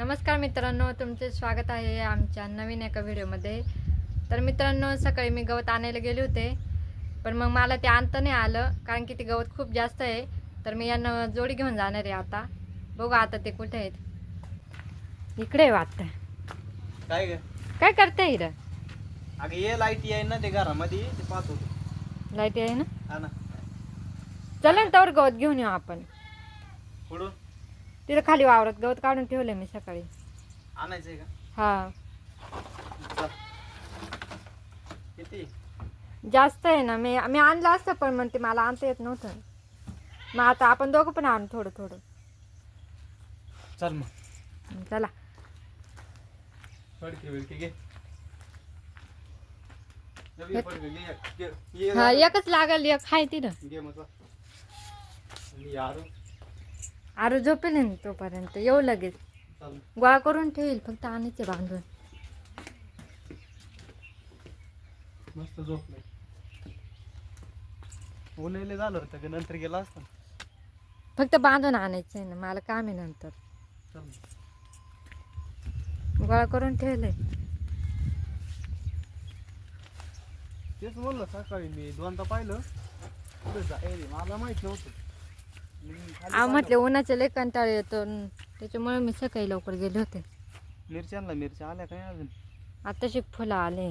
नमस्कार मित्रांनो, तुमचे स्वागत आहे आमच्या नवीन एका व्हिडिओमध्ये। तर मित्रांनो, सकाळी मी गवत आणायला गेले होते, पण मग मला ते आणता नाही आलं कारण की ते गवत खूप जास्त आहे। तर मी यांना जोडी घेऊन जाणार आहे आता। बघू आता ते कुठे आहेत। इकडे वाटतं काय ग काय करते इकडे? अगं ये लाईट आहे ना ते घरामध्ये ते पाहत होतो। लाईट आहे ना, हा ना, चला ना त्यावर गवत घेऊन येऊ आपण। पुढून तिथे खाली वावरात गवत काढून ठेवले मी सकाळी। आणायचंय का? हा, चल. किती? जास्त आहे ना, मी आणलं असतं पण म्हणते मला आणता येत नव्हतं। मग आता आपण दोघं पण आणू थोडं थोडं। चल मग चला, फडके बिडके घे. नवीन फडके घे, ये हा एकच लागल, एक हाय तिथं। घे मग चल. आणि यार आरू झोपेल ना तोपर्यंत, येऊ लगेच। चल गोळा करून ठेवील, फक्त आणायचे बांधून। मस्त झोपलंय. उन्हाळ्याला झालं होतं का नंतर गेला असता. फक्त बांधून आणायचं आहे ना, मला काम आहे नंतर। चल गोळा करून ठेवलंय। तेच बोललं सकाळी मी दोनदा पाहिलं पुढे जाय मला माहित नव्हतं। मी खाली म्हटले उन्हाचे लय कंटाळे येतो, त्याच्यामुळे मी सकाळी लवकर गेले होते। मिरच्या आल्या काय अजून? आताशी फुलं आले।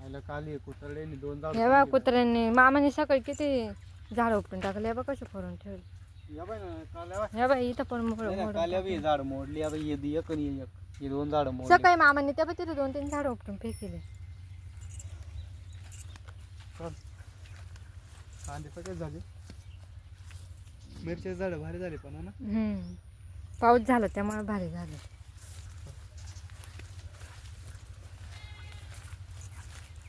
आयला काली कुतरड्याने दोन झाड हे बघा कुत्र्यांनी, मामाने सकाळी किती झाड उपटून टाकले। हे बघा कशी करून ठेवली। या बाई ना काल्या हे बघा इथं पण काल्या बी झाड मोडली. आता ये एक आणि एक हे दोन झाड मोडली. सकाळी मामाने त्या तिथे 2-3 झाड उपटून फेकले। चल कांदे सगळे झाले, मिरच्या झाड भारी झाले पण ना. पाऊस झाला त्यामुळे भारी झालं।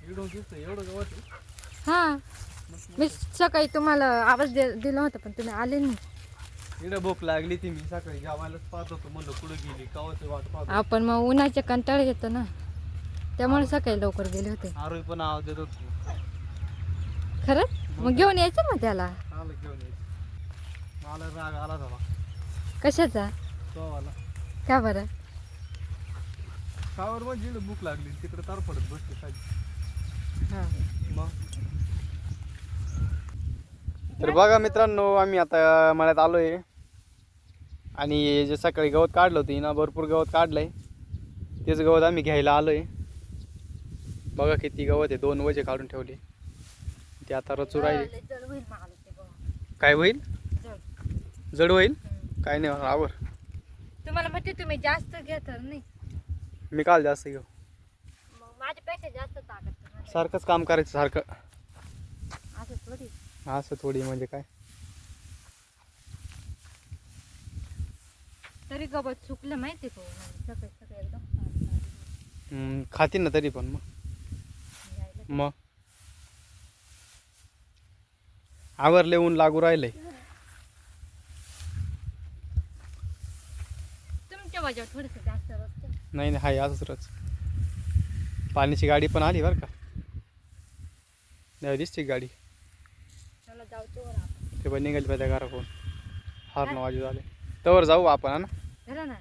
एवढं गवत आहे. हा, मी सकाळी तुम्हाला आवाज दिला होता पण तुम्ही आले नाही। इकडे भूक लागली ती मी सकाळी जेवायलाच पाहत होतो, म्हणलं कुठं गेली कावाची वाट पाहतो. आपण मग उन्हाचे कंटाळे येतो ना, त्यामुळे सकाळी लवकर गेले होते। आरोही पण आवाज देत होतो. खरंच? मग घेऊन यायचं ना त्याला। आलं घेऊन यायचं. मला राग आला झाला कशाचा? तो आला का बरं? कावर म्हणजे इकडे भूक लागली तिकडे तार पडत बसते खाली. हा, मग तर बघा मित्रांनो, आम्ही आता मळ्यात आलोय आणि जे सकाळी गवत काढलं होतं ना, भरपूर गवत काढलंय। तेच गवत आम्ही घ्यायला आलोय। बघा किती गवत आहे, 2 वजे काढून ठेवले, ते आता रचू राहिले। काय होईल? जड होईल? काय नाही होणार, आवर. तुम्हाला म्हणते तुम्ही जास्त घेत नाही, मी काल जास्त घेऊ, मग माझ्यापेक्षा जास्त ताकद तुम्हाला। सारखंच काम करायचं सारखं। असं थोडी। असं थोडी म्हणजे काय? तरी गवत सुकलं माहिती का? सकाळी सकाळी एकदम खातील ना तरी पण मग आवरले, ऊन लागू राहिलंय। तुमच्या वजावर थोडंसं जास्त असतं। नाही हाय असंच रच। पाण्याची गाडी पण आली बरं का, नाही दिसते गाडी। चला जाऊ तोवर आपण। ते पण निघाली पाहिजे घराकडून, हॉर्न वाजू झाले तवर जाऊ आपण, हा ना? चला ना।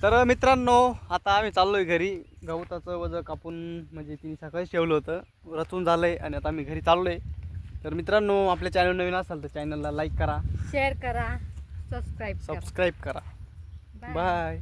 तर मित्रांनो, आता आम्ही चाललोय घरी। गवताचं वजन कापून म्हणजे तिने सकाळी ठेवलं होतं, रचून झालंय आणि आता आम्ही घरी चाललोय। तर मित्रांनो, आपल्या चॅनल नवीन असाल तर चॅनलला लाईक करा, शेअर करा, सबस्क्राईब करा। सबस्क्राईब करा। बाय.